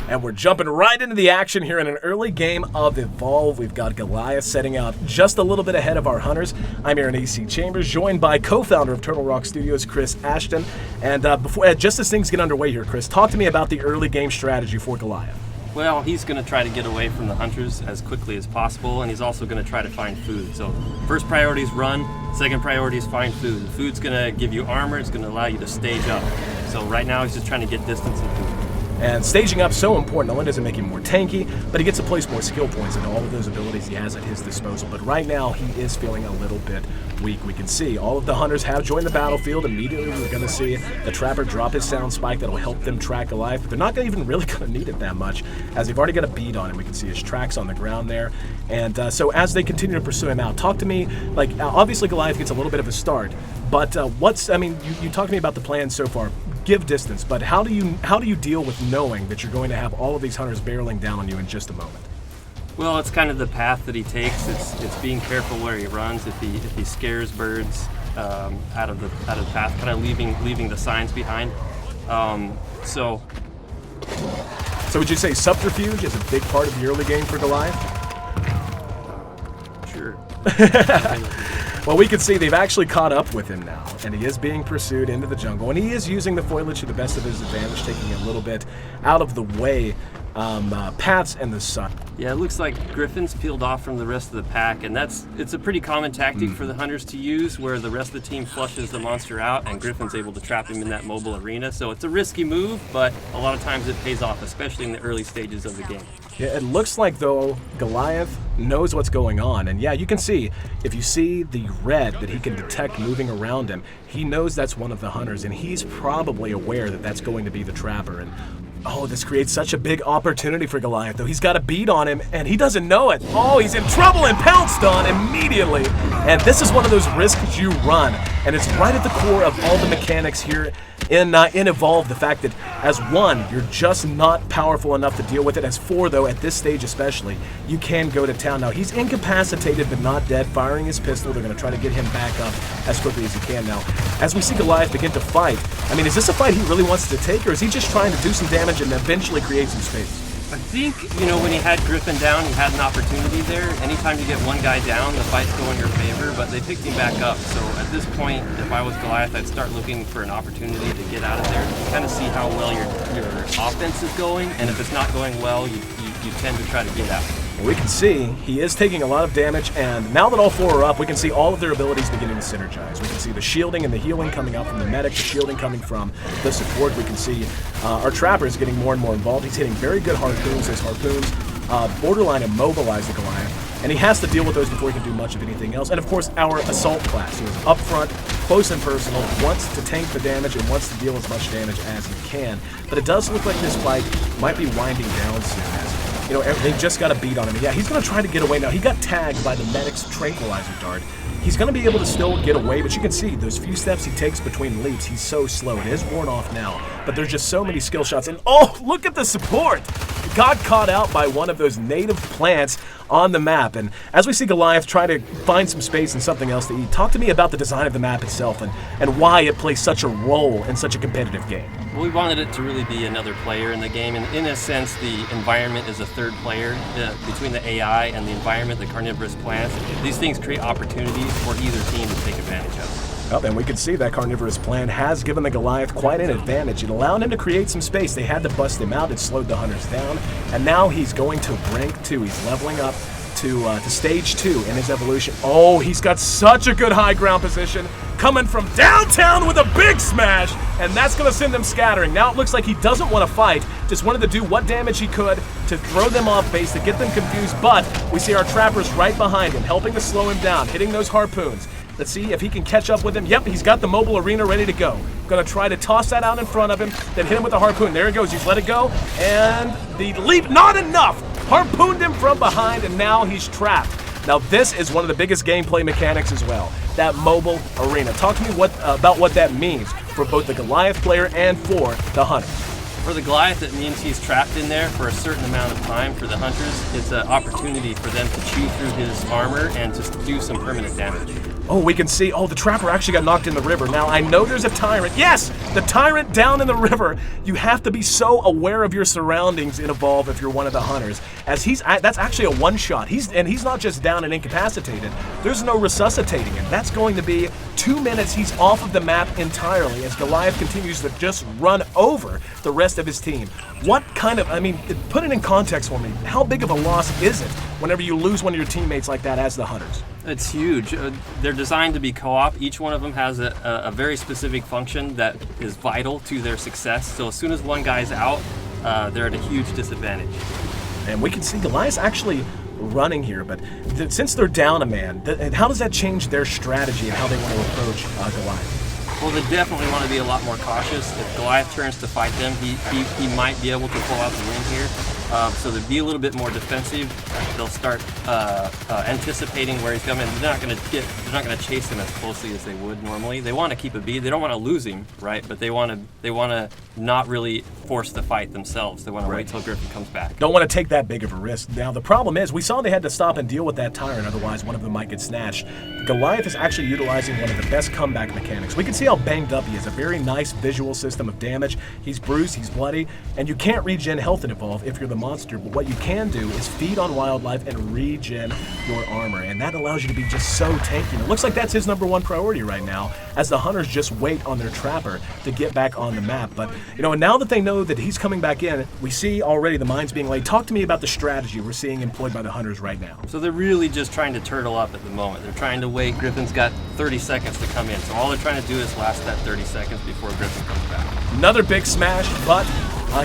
And we're jumping right into the action here in an early game of Evolve. We've got Goliath setting out just a little bit ahead of our hunters. I'm Aaron A.C. Chambers, joined by co-founder of Turtle Rock Studios, Chris Ashton. And just as things get underway here, Chris, talk to me about the early game strategy for Goliath. Well, he's going to try to get away from the hunters as quickly as possible, and he's also going to try to find food. So first priority is run, second priority is find food. The food's going to give you armor, it's going to allow you to stage up. So right now he's just trying to get distance and food. And staging up so important. Not only does it make him more tanky, but he gets to place more skill points into all of those abilities he has at his disposal. But right now, he is feeling a little bit weak. We can see all of the hunters have joined the battlefield. Immediately, we're going to see the Trapper drop his sound spike that'll help them track Goliath. But they're not even really going to need it that much, as they've already got a bead on him. We can see his tracks on the ground there. And so as they continue to pursue him out, talk to me, like, obviously Goliath gets a little bit of a start. But you talked to me about the plan so far. Give distance, but how do you deal with knowing that you're going to have all of these hunters barreling down on you in just a moment? Well, it's kind of the path that he takes. It's being careful where he runs. If he scares birds out of the path, kind of leaving the signs behind. So would you say subterfuge is a big part of the early game for Goliath? Sure. Well, we can see they've actually caught up with him now, and he is being pursued into the jungle, and he is using the foliage to the best of his advantage, taking a little bit out of the way, paths and the sun. Yeah, it looks like Griffin's peeled off from the rest of the pack, and it's a pretty common tactic for the hunters to use, where the rest of the team flushes the monster out, and Griffin's able to trap him in that mobile arena. So it's a risky move, but a lot of times it pays off, especially in the early stages of the game. Yeah, it looks like, though, Goliath knows what's going on. And yeah, you can see, if you see the red that he can detect moving around him, he knows that's one of the hunters, and he's probably aware that that's going to be the Trapper. And oh, this creates such a big opportunity for Goliath, though. He's got a bead on him, and he doesn't know it. Oh, he's in trouble and pounced on immediately. And this is one of those risks you run, and it's right at the core of all the mechanics here in Evolve. The fact that as one, you're just not powerful enough to deal with it. As four, though, at this stage especially, you can go to town. Now, he's incapacitated but not dead, firing his pistol. They're going to try to get him back up as quickly as he can now. As we see Goliath begin to fight, I mean, is this a fight he really wants to take, or is he just trying to do some damage and eventually create some space? I think, when he had Griffin down, he had an opportunity there. Anytime you get one guy down, the fights go in your favor, but they picked him back up. So at this point, if I was Goliath, I'd start looking for an opportunity to get out of there. You kind of see how well your offense is going, and if it's not going well, you tend to try to get out. We can see he is taking a lot of damage, and now that all four are up, we can see all of their abilities beginning to synergize. We can see the shielding and the healing coming out from the medic, the shielding coming from the support. We can see our Trapper is getting more and more involved. He's hitting very good harpoons. His harpoons borderline immobilize the Goliath, and he has to deal with those before he can do much of anything else. And of course, our assault class, who is up front, close and personal, wants to tank the damage and wants to deal as much damage as he can. But it does look like this fight might be winding down soon, as they've just got a beat on him. Yeah, he's going to try to get away now. He got tagged by the medic's tranquilizer dart. He's going to be able to still get away, but you can see those few steps he takes between leaps, he's so slow. It is worn off now, but there's just so many skill shots. And oh, look at the support! He got caught out by one of those native plants on the map. And as we see Goliath try to find some space and something else to eat, talk to me about the design of the map itself and why it plays such a role in such a competitive game. Well, we wanted it to really be another player in the game, and in a sense, the environment is a third player between the AI and the environment, the carnivorous plants. These things create opportunities for either team to take advantage of. Well, and we can see that carnivorous plant has given the Goliath quite an advantage. It allowed him to create some space. They had to bust him out. It slowed the hunters down, and now he's going to rank 2. He's leveling up to stage 2 in his evolution. Oh, he's got such a good high ground position, coming from downtown with a big smash, and that's going to send them scattering. Now it looks like he doesn't want to fight, just wanted to do what damage he could to throw them off base, to get them confused, but we see our Trappers right behind him, helping to slow him down, hitting those harpoons. Let's see if he can catch up with him. Yep, he's got the mobile arena ready to go. Gonna try to toss that out in front of him, then hit him with the harpoon. There he goes, he's let it go, and the leap, not enough! Harpooned him from behind, and now he's trapped. Now this is one of the biggest gameplay mechanics as well, that mobile arena. Talk to me about what that means for both the Goliath player and for the hunter. For the Goliath, it means he's trapped in there for a certain amount of time. For the hunters, it's an opportunity for them to chew through his armor and just do some permanent damage. Oh, we can see, the trapper actually got knocked in the river. Now, I know there's a tyrant. Yes, the tyrant down in the river. You have to be so aware of your surroundings in Evolve if you're one of the hunters. As that's actually a one-shot. He's not just down and incapacitated. There's no resuscitating him. That's going to be 2 minutes. He's off of the map entirely as Goliath continues to just run over the rest of his team. What kind of, put it in context for me. How big of a loss is it whenever you lose one of your teammates like that as the hunters? It's huge. They're designed to be co-op. Each one of them has a very specific function that is vital to their success. So as soon as one guy's out, they're at a huge disadvantage. And we can see Goliath's actually running here, but since they're down a man, how does that change their strategy and how they want to approach Goliath? Well, they definitely want to be a lot more cautious. If Goliath turns to fight them, he might be able to pull out the win here. So they'd be a little bit more defensive. They'll start anticipating where he's coming. They're not going to chase him as closely as they would normally. They want to keep a beat. They don't want to lose him, right? But they want to not really force the fight themselves. They want to wait till Griffin comes back. Don't want to take that big of a risk. Now the problem is, we saw they had to stop and deal with that tyrant, otherwise one of them might get snatched. Goliath is actually utilizing one of the best comeback mechanics. We can see how banged up he is. A very nice visual system of damage. He's bruised, he's bloody, and you can't regen health in Evolve if you're the monster, but what you can do is feed on wildlife and regen your armor, and that allows you to be just so tanky. And it looks like that's his #1 priority right now, as the hunters just wait on their trapper to get back on the map. But, and now that they know that he's coming back in, we see already the mines being laid. Talk to me about the strategy we're seeing employed by the hunters right now. So they're really just trying to turtle up at the moment. They're trying to wait. Griffin's got 30 seconds to come in, so all they're trying to do is last that 30 seconds before Griffin comes back. Another big smash, but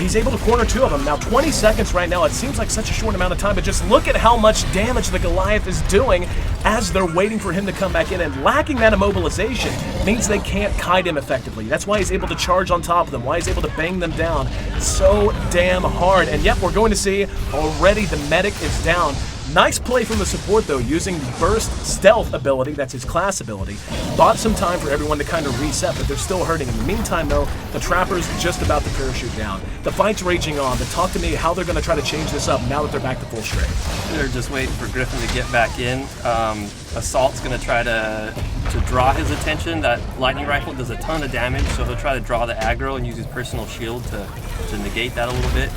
he's able to corner 2 of them. Now 20 seconds right now, it seems like such a short amount of time, but just look at how much damage the Goliath is doing as they're waiting for him to come back in, and lacking that immobilization means they can't kite him effectively. That's why he's able to charge on top of them, why he's able to bang them down so damn hard. And yep, we're going to see already the medic is down. Nice play from the support though, using the burst stealth ability, that's his class ability. Bought some time for everyone to kind of reset, but they're still hurting. In the meantime though, the trapper's just about to parachute down. The fight's raging on, but talk to me how they're going to try to change this up now that they're back to full strength. They're just waiting for Griffin to get back in. Assault's going to try to draw his attention. That lightning rifle does a ton of damage, so he'll try to draw the aggro and use his personal shield to negate that a little bit.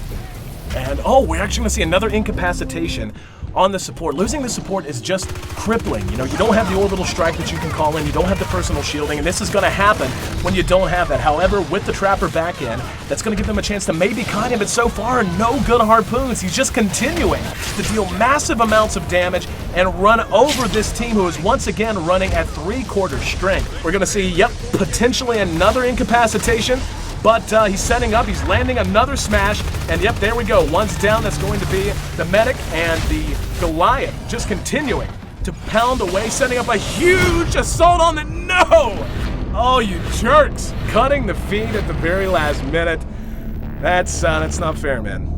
And we're actually going to see another incapacitation on the support. Losing the support is just crippling. You don't have the orbital strike that you can call in, you don't have the personal shielding, and this is going to happen when you don't have that. However, with the trapper back in, that's going to give them a chance to maybe kite him, but so far, no good harpoons. He's just continuing to deal massive amounts of damage and run over this team who is once again running at 3/4 strength. We're going to see, potentially another incapacitation. But he's setting up, he's landing another smash, and yep, there we go. One's down, that's going to be the medic, and the Goliath just continuing to pound away, setting up a huge assault on the, no! Oh, you jerks! Cutting the feed at the very last minute. That's not fair, man.